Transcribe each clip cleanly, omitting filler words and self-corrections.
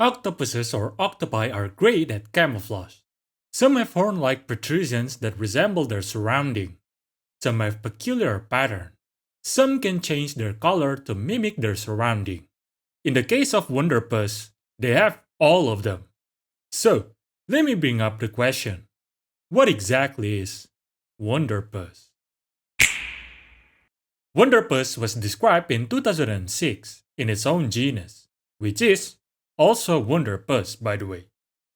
Octopuses or octopi are great at camouflage. Some have horn-like protrusions that resemble their surrounding. Some have peculiar pattern. Some can change their color to mimic their surrounding. In the case of Wunderpus, they have all of them. So, let me bring up the question. What exactly is Wunderpus? Wunderpus was described in 2006 in its own genus, which is also Wunderpus, by the way.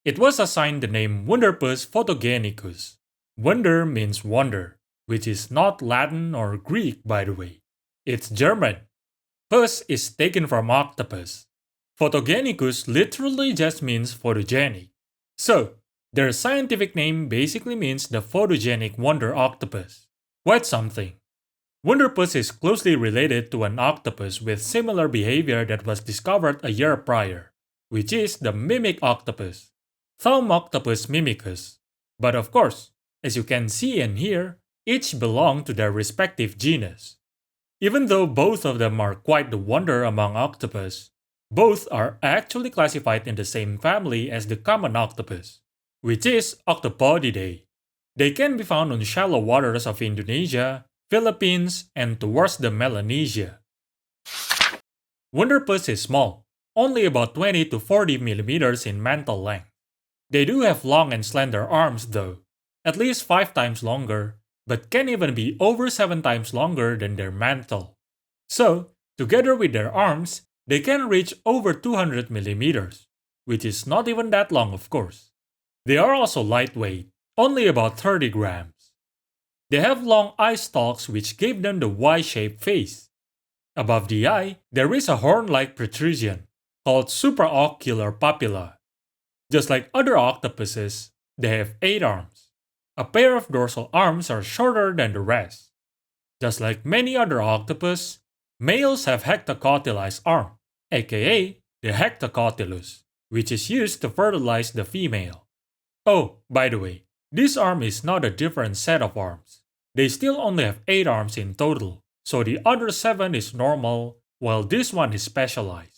It was assigned the name Wunderpus photogenicus. Wunder means wonder, which is not Latin or Greek, by the way. It's German. Pus is taken from octopus. Photogenicus literally just means photogenic. So, their scientific name basically means the photogenic wonder octopus. Quite something. Wunderpus is closely related to an octopus with similar behavior that was discovered a year prior, which is the mimic octopus, Octopus mimicus. But of course, as you can see and hear, each belong to their respective genus. Even though both of them are quite the wonder among octopus, both are actually classified in the same family as the common octopus, which is Octopodidae. They can be found on shallow waters of Indonesia, Philippines, and towards the Melanesia. Wunderpus is small, only about 20 to 40 millimeters in mantle length. They do have long and slender arms though, at least 5 times longer, but can even be over 7 times longer than their mantle. So, together with their arms, they can reach over 200 millimeters, which is not even that long of course. They are also lightweight, only about 30 grams. They have long eye stalks which gave them the Y-shaped face. Above the eye, there is a horn-like protrusion, called supraocular papilla. Just like other octopuses, they have 8 arms. A pair of dorsal arms are shorter than the rest. Just like many other octopus, males have hectocotylized arm, aka the hectocotylus, which is used to fertilize the female. Oh, by the way, this arm is not a different set of arms. They still only have 8 arms in total, so the other 7 is normal, while this one is specialized.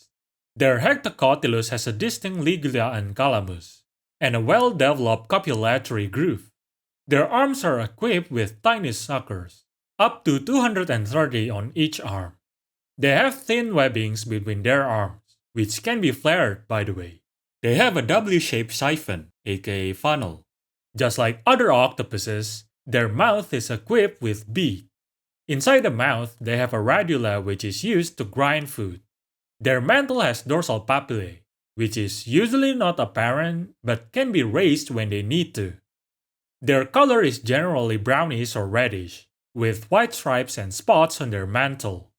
Their hectocotylus has a distinct ligula and calamus, and a well-developed copulatory groove. Their arms are equipped with tiny suckers, up to 230 on each arm. They have thin webbings between their arms, which can be flared by the way. They have a W-shaped siphon, aka funnel. Just like other octopuses, their mouth is equipped with beak. Inside the mouth, they have a radula which is used to grind food. Their mantle has dorsal papillae, which is usually not apparent but can be raised when they need to. Their color is generally brownish or reddish, with white stripes and spots on their mantle.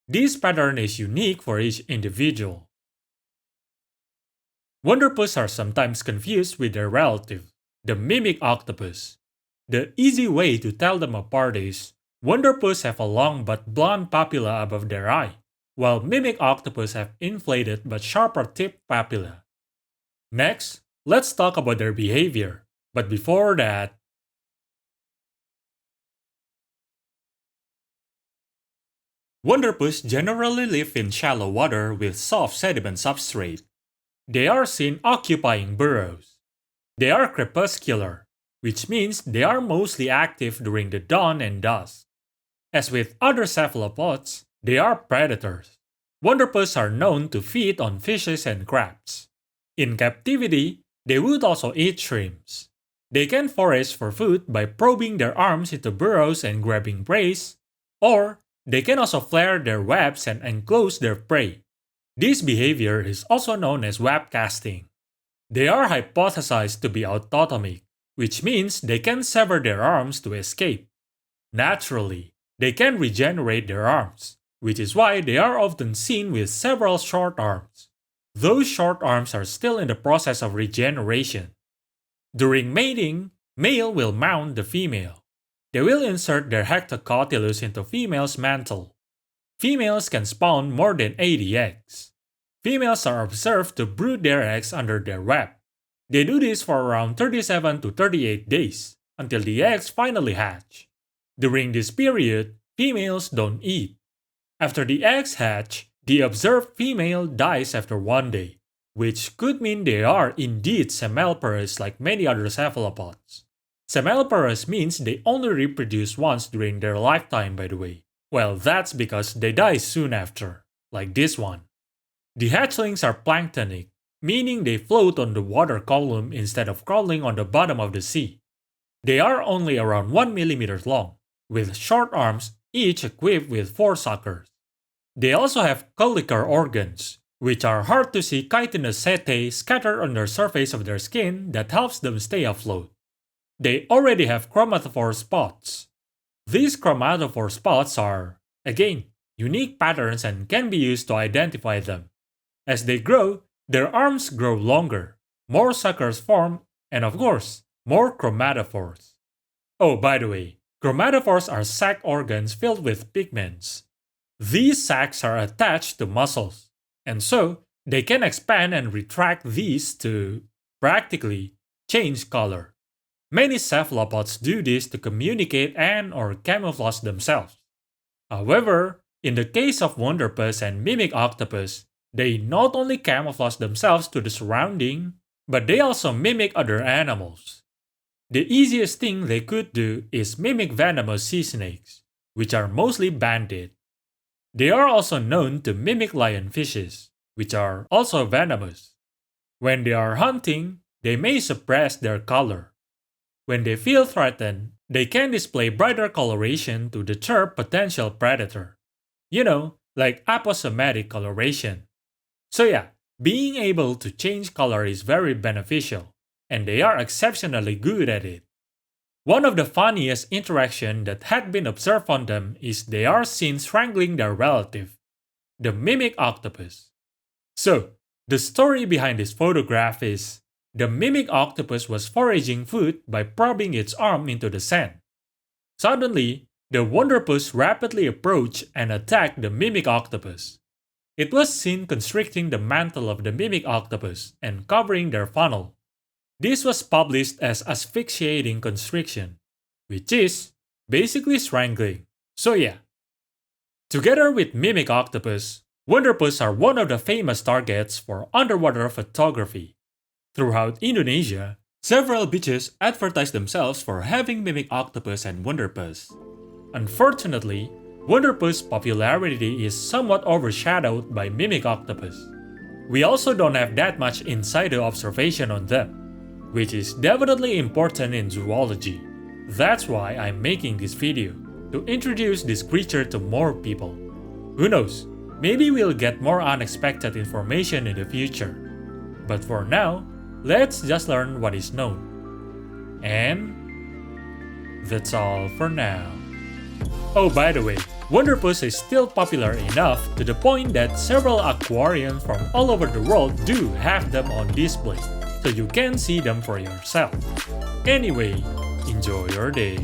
This pattern is unique for each individual. Wunderpus are sometimes confused with their relative, the mimic octopus. The easy way to tell them apart is, Wunderpus have a long but blonde papilla above their eye, while mimic octopus have inflated but sharper tipped papilla. Next, let's talk about their behavior, but before that, Wunderpus generally live in shallow water with soft sediment substrate. They are seen occupying burrows. They are crepuscular, which means they are mostly active during the dawn and dusk. As with other cephalopods, they are predators. Wunderpus are known to feed on fishes and crabs. In captivity, they would also eat shrimps. They can forage for food by probing their arms into burrows and grabbing prey, or they can also flare their webs and enclose their prey. This behavior is also known as web casting. They are hypothesized to be autotomic, which means they can sever their arms to escape. Naturally, they can regenerate their arms, which is why they are often seen with several short arms. Those short arms are still in the process of regeneration. During mating, male will mount the female. They will insert their hectocotylus into female's mantle. Females can spawn more than 80 eggs. Females are observed to brood their eggs under their web. They do this for around 37 to 38 days, until the eggs finally hatch. During this period, females don't eat. After the eggs hatch, the observed female dies after 1 day. which could mean they are indeed semmelporous like many other cephalopods. Semmelporous means they only reproduce once during their lifetime, by the way. Well, that's because they die soon after, like this one. The hatchlings are planktonic, meaning they float on the water column instead of crawling on the bottom of the sea. They are only around 1 mm long, with short arms, each equipped with 4 suckers. They also have caulicular organs, which are hard to see chitinous setae scattered on the surface of their skin that helps them stay afloat. They already have chromatophore spots. These chromatophore spots are, again, unique patterns and can be used to identify them. As they grow, their arms grow longer, more suckers form, and of course, more chromatophores. Oh, by the way, chromatophores are sac organs filled with pigments. These sacs are attached to muscles, and so they can expand and retract these to, practically, change color. Many cephalopods do this to communicate and/or camouflage themselves. However, in the case of Wunderpus and mimic octopus, they not only camouflage themselves to the surrounding, but they also mimic other animals. The easiest thing they could do is mimic venomous sea snakes, which are mostly banded. They are also known to mimic lionfishes, which are also venomous. When they are hunting, they may suppress their color. When they feel threatened, they can display brighter coloration to deter potential predator. Like aposematic coloration. So yeah, being able to change color is very beneficial, and they are exceptionally good at it. One of the funniest interactions that had been observed on them is they are seen strangling their relative, the mimic octopus. So, the story behind this photograph is, the mimic octopus was foraging food by probing its arm into the sand. Suddenly, the Wunderpus rapidly approached and attacked the mimic octopus. It was seen constricting the mantle of the mimic octopus and covering their funnel. This was published as asphyxiating constriction, which is basically strangling. So yeah. Together with mimic octopus, Wunderpus are one of the famous targets for underwater photography. Throughout Indonesia, several beaches advertise themselves for having mimic octopus and Wunderpus. Unfortunately, Wunderpus' popularity is somewhat overshadowed by mimic octopus. We also don't have that much insider observation on them, which is definitely important in zoology. That's why I'm making this video, to introduce this creature to more people. Who knows, maybe we'll get more unexpected information in the future. But for now, let's just learn what is known. And that's all for now. Oh, by the way, Wunderpus is still popular enough to the point that several aquariums from all over the world do have them on display, so you can see them for yourself. Anyway, enjoy your day.